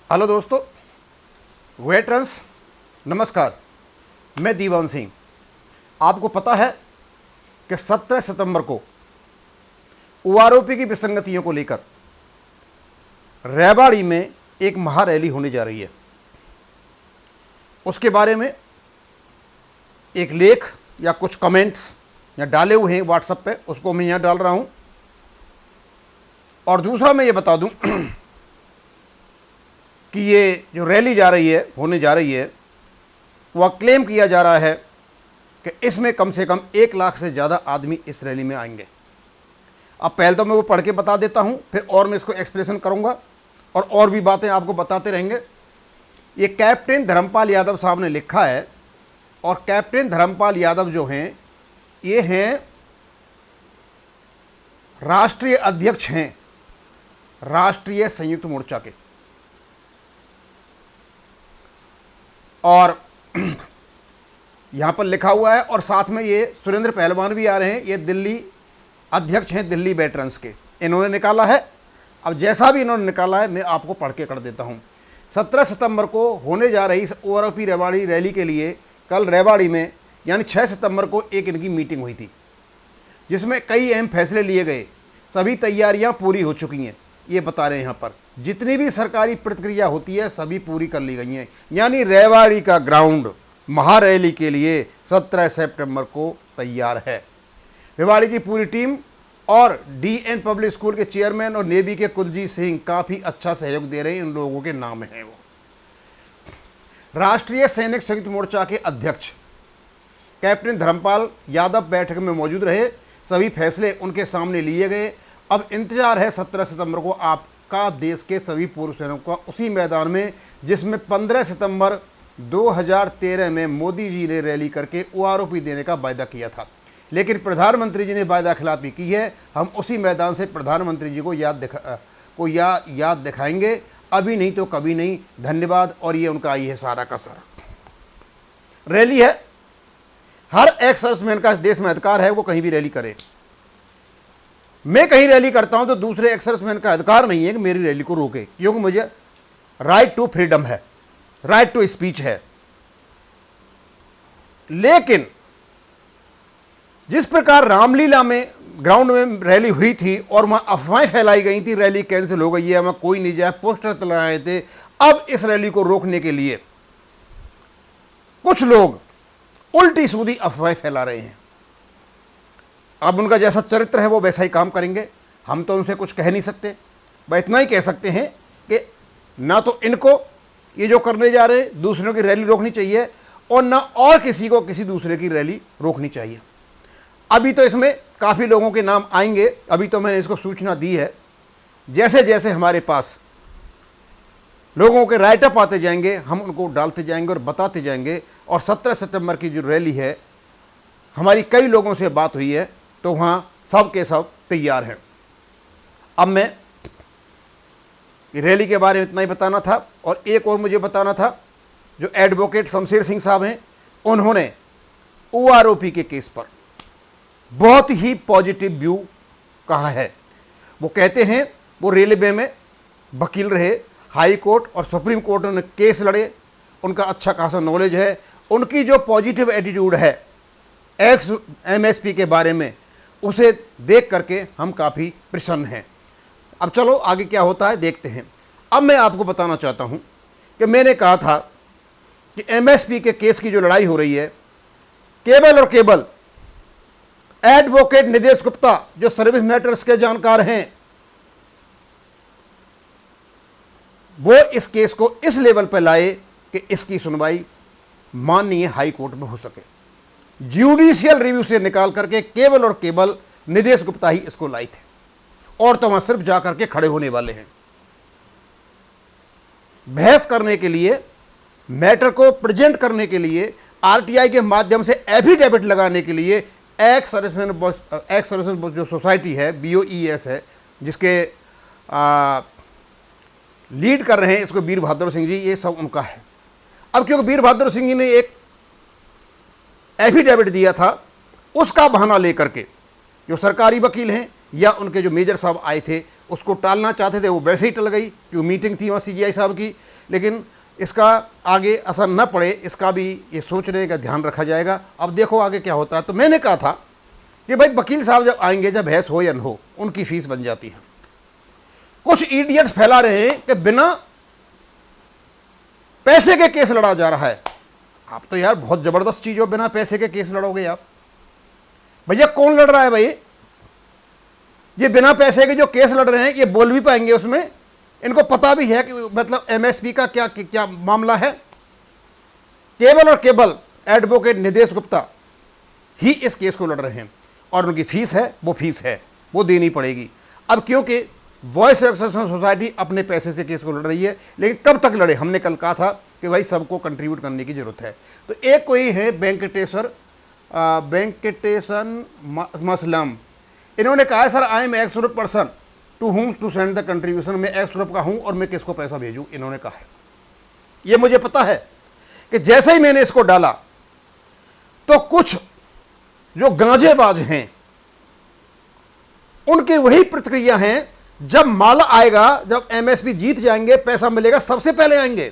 Hello दोस्तों, veterans नमस्कार। मैं दीवान सिंह। आपको पता है कि 17 सितंबर को ओआरओपी की विसंगतियों को लेकर रेवाड़ी में एक महारैली होने जा रही है। उसके बारे में एक लेख या कुछ कमेंट्स यहाँ डाले हुए हैं व्हाट्सएप पे, उसको मैं यहाँ डाल रहा हूँ। और दूसरा मैं ये बता दूँ कि ये जो रैली होने जा रही है, वह क्लेम किया जा रहा है कि इसमें कम से कम 1 लाख से ज़्यादा आदमी इस रैली में आएंगे। अब पहले तो मैं वो पढ़ के बता देता हूँ, फिर और मैं इसको एक्सप्लेनेशन करूँगा और भी बातें आपको बताते रहेंगे। ये कैप्टन धर्मपाल यादव साहब ने लिखा है, और कैप्टन धर्मपाल यादव जो हैं, ये हैं राष्ट्रीय अध्यक्ष हैं राष्ट्रीय संयुक्त मोर्चा के। और यहां पर लिखा हुआ है, और साथ में ये सुरेंद्र पहलवान भी आ रहे हैं। ये दिल्ली अध्यक्ष हैं दिल्ली वेटरन्स के, इन्होंने निकाला है। अब जैसा भी इन्होंने निकाला है मैं आपको पढ़ के कर देता हूं। 17 सितंबर को होने जा रही ओआरओपी रेवाड़ी रैली के लिए कल रेवाड़ी में यानी 6 सितंबर को एक इनकी मीटिंग हुई थी, जिसमें कई अहम फैसले लिए गए। सभी तैयारियां पूरी हो चुकी हैं, ये बता रहे हैं यहाँ पर। जितनी भी सरकारी प्रतिक्रिया होती है सभी पूरी कर ली गई हैं। यानी रेवाड़ी का ग्राउंड महारैली के लिए 17 सितंबर को तैयार है। रेवाड़ी की पूरी टीम और डीएन पब्लिक स्कूल के चेयरमैन और नेवी के कुलजीत सिंह काफी अच्छा सहयोग दे रहे हैं। इन लोगों के नाम हैं वो। राष्ट्रीय सैनिक संयुक्त मोर्चा के अध्यक्ष कैप्टन धर्मपाल यादव बैठक में मौजूद रहे। सभी फैसले उनके सामने लिए गए। अब इंतजार है 17 सितंबर को आपका देश के सभी पूर्व सैनिकों का उसी मैदान में, जिसमें 15 सितंबर 2013 में मोदी जी ने रैली करके ओआरओपी देने का वायदा किया था। लेकिन प्रधानमंत्री जी ने वायदा खिलाफी की है। हम उसी मैदान से प्रधानमंत्री जी को याद दिखाएंगे, अभी नहीं तो कभी नहीं। धन्यवाद। और ये उनका ही है सारा का सारा। रैली है, हर एक्स सर्विसमैन का इस देश में अधिकार है वो कहीं भी रैली करे। मैं कहीं रैली करता हूं तो दूसरे एक्स सर्विसमैन का अधिकार नहीं है कि मेरी रैली को रोके, क्योंकि मुझे राइट टू फ्रीडम है, राइट टू स्पीच है। लेकिन जिस प्रकार रामलीला में ग्राउंड में रैली हुई थी और वहां अफवाहें फैलाई गई थी, रैली कैंसिल हो गई है, वहां कोई नहीं जाए, पोस्टर लगाए थे। अब इस रैली को रोकने के लिए कुछ लोग उल्टी सीधी अफवाहें फैला रहे हैं। अब उनका जैसा चरित्र है वो वैसा ही काम करेंगे। हम तो उनसे कुछ कह नहीं सकते। बस इतना ही कह सकते हैं कि ना तो इनको ये जो करने जा रहे हैं दूसरों की रैली रोकनी चाहिए, और ना और किसी को किसी दूसरे की रैली रोकनी चाहिए। अभी तो इसमें काफ़ी लोगों के नाम आएंगे। अभी तो मैंने इसको सूचना दी है। जैसे जैसे हमारे पास लोगों के राइटअप आते जाएंगे हम उनको डालते जाएंगे और बताते जाएंगे। और 17 सितंबर की जो रैली है, हमारी कई लोगों से बात हुई है तो वहाँ सब के सब तैयार हैं। अब मैं रैली के बारे में इतना ही बताना था। और एक और मुझे बताना था, जो एडवोकेट शमशेर सिंह साहब हैं, उन्होंने ओआरओपी के केस पर बहुत ही पॉजिटिव व्यू कहा है। वो कहते हैं वो रेलवे में वकील रहे, हाई कोर्ट और सुप्रीम कोर्ट में केस लड़े, उनका अच्छा खासा नॉलेज है। उनकी जो पॉजिटिव एटीट्यूड है एक्स एमएसपी के बारे में, उसे देख करके हम काफ़ी प्रसन्न हैं। अब चलो आगे क्या होता है देखते हैं। अब मैं आपको बताना चाहता हूं कि मैंने कहा था कि एमएसपी के केस की जो लड़ाई हो रही है, केवल और केवल एडवोकेट निदेश गुप्ता जो सर्विस मैटर्स के जानकार हैं, वो इस केस को इस लेवल पर लाए कि इसकी सुनवाई माननीय हाई कोर्ट में हो सके। ज्यूडिशियल रिव्यू से निकाल करके केवल और केवल निदेश गुप्ता ही इसको लाए थे, और तो वहां सिर्फ जाकर के खड़े होने वाले हैं। बहस करने के लिए, मैटर को प्रेजेंट करने के लिए, आरटीआई के माध्यम से एफिडेविट लगाने के लिए एक्स सर्विसमैन जो सोसाइटी है, बीओईएस है, जिसके लीड कर रहे हैं इसको वीर बहादुर सिंह जी, ये सब उनका है। अब क्योंकि वीर बहादुर सिंह जी ने एक एफिडेविट दिया था, उसका बहाना लेकर के जो सरकारी वकील हैं या उनके जो मेजर साहब आए थे, उसको टालना चाहते थे, वो वैसे ही टल गई क्योंकि मीटिंग थी वहाँ CGI साहब की। लेकिन इसका आगे असर न पड़े, इसका भी ये सोचने का ध्यान रखा जाएगा। अब देखो आगे क्या होता है। तो मैंने कहा था कि भाई वकील साहब जब आएंगे, जब बहस हो या न हो, उनकी फीस बन जाती है। कुछ इडियट्स फैला रहे हैं कि बिना पैसे के केस लड़ा जा रहा है। आप तो यार बहुत जबरदस्त चीज हो, बिना पैसे के केस लड़ोगे आप। भैया कौन लड़ रहा है भाई? ये बिना पैसे के जो केस लड़ रहे हैं, ये बोल भी पाएंगे उसमें? इनको पता भी है कि मतलब MSP का क्या क्या मामला है? केवल और केवल एडवोकेट निदेश गुप्ता ही इस केस को लड़ रहे हैं और उनकी फीस है, वो फीस है, वो देनी पड़ेगी। अब क्योंकि वॉइस एक्सेशन सोसाइटी अपने पैसे से केस को लड़ रही है, लेकिन कब तक लड़े? हमने कल कहा था कि भाई सबको कंट्रीब्यूट करने की जरूरत है। तो एक कोई है वेंकटेशन मसलम, इन्होंने कहा है sir I am X group person to whom to send the contribution. मैं एक्स ग्रुप का हूं और मैं किसको पैसा भेजूं, इन्होंने कहा है। ये मुझे पता है कि जैसे ही मैंने इसको डाला तो कुछ जो गांजेबाज हैं उनकी वही प्रतिक्रिया है, जब माल आएगा, जब MSP जीत जाएंगे, पैसा मिलेगा, सबसे पहले आएंगे।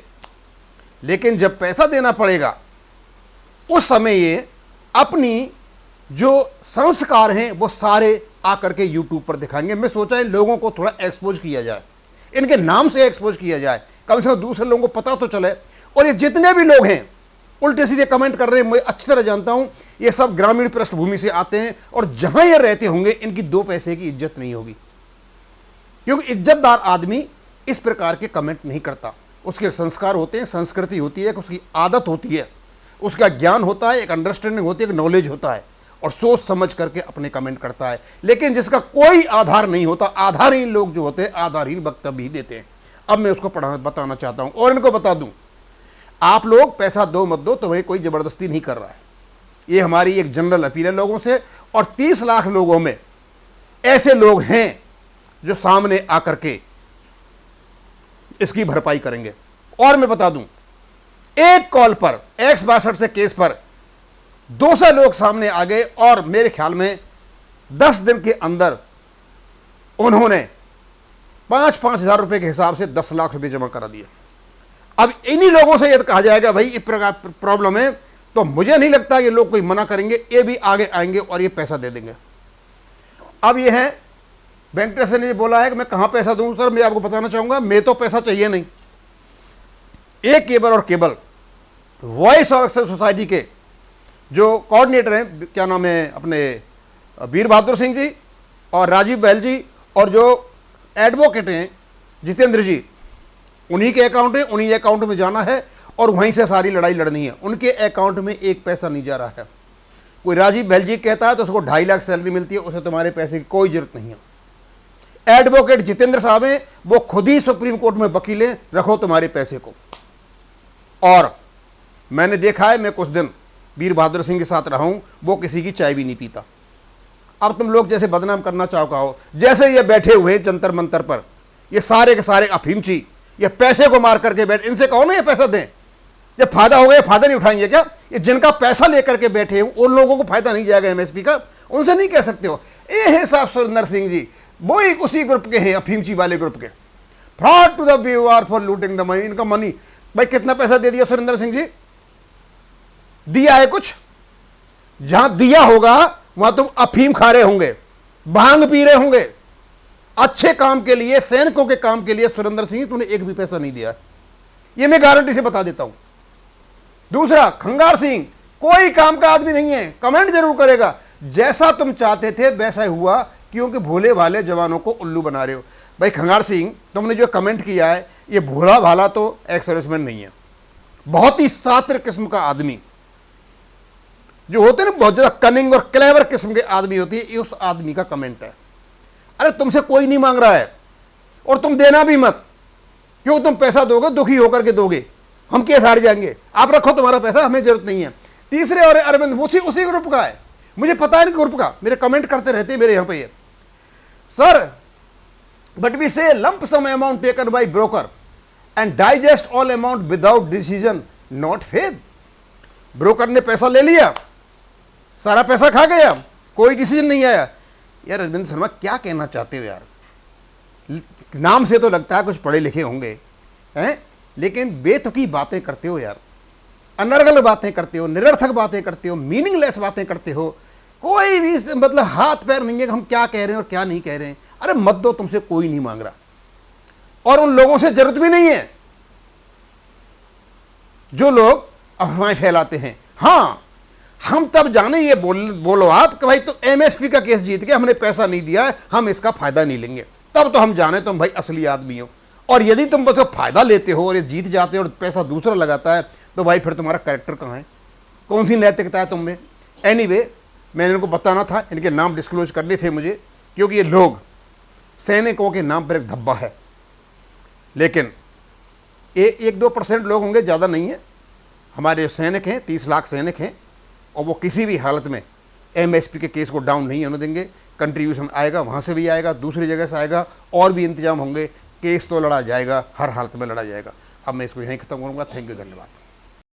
लेकिन जब पैसा देना पड़ेगा उस समय ये अपनी जो संस्कार हैं वो सारे आकर के YouTube पर दिखाएंगे। मैं सोचा इन लोगों को थोड़ा एक्सपोज किया जाए, इनके नाम से एक्सपोज किया जाए, कम से कम दूसरे लोगों को पता तो चले। और ये जितने भी लोग हैं उल्टे सीधे कमेंट कर रहे हैं, मैं अच्छी तरह जानता हूं, ये सब ग्रामीण पृष्ठभूमि से आते हैं और जहां ये रहते होंगे इनकी 2 पैसे की इज्जत नहीं होगी, क्योंकि इज्जतदार आदमी इस प्रकार के कमेंट नहीं करता। उसके संस्कार होते हैं, संस्कृति होती है, उसकी आदत होती है, उसका ज्ञान होता है, एक अंडरस्टैंडिंग होती है, एक नॉलेज होता है, और सोच समझ करके अपने कमेंट करता है। लेकिन जिसका कोई आधार नहीं होता, आधारहीन लोग जो होते हैं आधारहीन वक्तव्य ही देते हैं। अब मैं उसको बताना चाहता हूं और इनको बता दूं, आप लोग पैसा दो मत दो, तुम्हें कोई जबरदस्ती नहीं कर रहा है। ये हमारी एक जनरल अपील है लोगों से, और 30 लाख लोगों में ऐसे लोग हैं जो सामने आकर के इसकी भरपाई करेंगे। और मैं बता दूं, एक कॉल पर 162 से केस पर 200 लोग सामने आ गए और मेरे ख्याल में 10 दिन के अंदर उन्होंने 5-5 हजार रुपए के हिसाब से 10 लाख रुपए जमा करा दिए। अब इन्हीं लोगों से यदि कहा जाएगा भाई इस प्रकार प्रॉब्लम है, तो मुझे नहीं लगता ये लोग कोई मना करेंगे, ये भी आगे आएंगे और ये पैसा दे देंगे। अब ये है, वेंकटेश ने बोला है कि मैं कहां पैसा दूं। सर मैं आपको बताना चाहूंगा, मैं तो पैसा चाहिए नहीं। एक केवल और केवल वॉइस ऑफ एक्सेस सोसाइटी के जो कोऑर्डिनेटर हैं, क्या नाम है अपने, वीर बहादुर सिंह जी और राजीव बहल जी, और जो एडवोकेट हैं जितेंद्र जी, उन्हीं के अकाउंट है, उन्हीं अकाउंट में जाना है और वहीं से सारी लड़ाई लड़नी है। उनके अकाउंट में एक पैसा नहीं जा रहा है। कोई राजीव बहल जी कहता है तो उसको 2.5 लाख सैलरी मिलती है, उसे तुम्हारे पैसे की कोई जरूरत नहीं है। एडवोकेट जितेंद्र साहब हैं, वो खुद ही सुप्रीम कोर्ट में वकील हैं, रखो तुम्हारे पैसे को। और मैंने देखा है, मैं कुछ दिन वीर बहादुर सिंह के साथ रहा हूं, वो किसी की चाय भी नहीं पीता। अब तुम लोग जैसे बदनाम करना चाहो, जैसे ये बैठे हुए जंतर मंतर पर, ये सारे के सारे अफीमची, ये पैसे को मार करके बैठे, इनसे कहो ना ये पैसा दें, जब फायदा हो गया फायदा नहीं उठाएंगे क्या? ये जिनका पैसा लेकर के बैठे हैं उन लोगों को फायदा नहीं जाएगा MSP का, उनसे नहीं कह सकते हो। ये है साहब सुरेंद्र सिंह जी, वो ही उसी ग्रुप के हैं, अफीमची वाले ग्रुप के। Fraud to the viewer for looting the money, इनका मनी। भाई कितना पैसा दे दिया सुरेंद्र सिंह जी? दिया है कुछ? जहां दिया होगा वहां तुम अफीम खा रहे होंगे, भांग पी रहे होंगे। अच्छे काम के लिए, सैनिकों के काम के लिए सुरेंद्र सिंह तूने एक भी पैसा नहीं दिया, ये मैं गारंटी से बता देता हूं। दूसरा, खंगार सिंह कोई काम का आदमी नहीं है, कमेंट जरूर करेगा, जैसा तुम चाहते थे वैसा ही हुआ, क्योंकि भोले भाले जवानों को उल्लू बना रहे हो। भाई खंगार सिंह, तुमने जो कमेंट किया है, ये भोला भाला तो एक्स सर्विसमैन नहीं है, बहुत ही सात्र किस्म का आदमी जो होते हैं ना, बहुत ज्यादा कनिंग और क्लेवर किस्म के आदमी होती है, ये उस आदमी का कमेंट है। अरे तुमसे कोई नहीं मांग रहा है और तुम देना भी मत, क्योंकि तुम पैसा दोगे दुखी होकर के दोगे, हम केस हार जाएंगे। आप रखो तुम्हारा पैसा, हमें जरूरत नहीं है। तीसरे और अरविंद उसी ग्रुप का है, मुझे पता है नहीं ग्रुप का, मेरे कमेंट करते रहते हैं मेरे यहां पे। Sir but we say lump sum amount taken by broker and digest all amount without decision not faith. Broker ने पैसा ले लिया, सारा पैसा खा गया, कोई डिसीजन नहीं आया। यार अरविंद शर्मा क्या कहना चाहते हो यार? नाम से तो लगता है कुछ पढ़े लिखे होंगे हैं, लेकिन बेतुकी बातें करते हो यार, अनर्गल बातें करते हो, निरर्थक बातें करते हो, मीनिंगलेस बातें करते हो। कोई भी मतलब हाथ पैर नहीं है कि हम क्या कह रहे हैं और क्या नहीं कह रहे हैं। अरे मत दो, तुमसे कोई नहीं मांग रहा, और उन लोगों से जरूरत भी नहीं है जो लोग अफवाहें फैलाते हैं। हां, हम तब जाने ये बोलो आप कि भाई तो एमएसपी का केस जीत के हमने पैसा नहीं दिया है, हम इसका फायदा नहीं लेंगे, तब तो हम जाने तुम भाई असली आदमी हो। और यदि तुम बस फायदा लेते हो और ये जीत जाते हो और पैसा दूसरा लगाता है, तो भाई फिर तुम्हारा कैरेक्टर कहां है, कौन सी नैतिकता है तुम में। एनीवे, मैंने इनको बताना था, इनके नाम डिस्क्लोज करने थे मुझे, क्योंकि ये लोग सैनिकों के नाम पर एक धब्बा है। लेकिन 1-2% लोग होंगे, ज़्यादा नहीं है। हमारे सैनिक हैं, 30 लाख सैनिक हैं, और वो किसी भी हालत में एमएसपी के केस को डाउन नहीं होने देंगे। कंट्रीब्यूशन आएगा, वहाँ से भी आएगा, दूसरी जगह से आएगा, और भी इंतजाम होंगे। केस तो लड़ा जाएगा, हर हालत में लड़ा जाएगा। अब मैं इसको यहीं खत्म करूँगा। थैंक यू, धन्यवाद।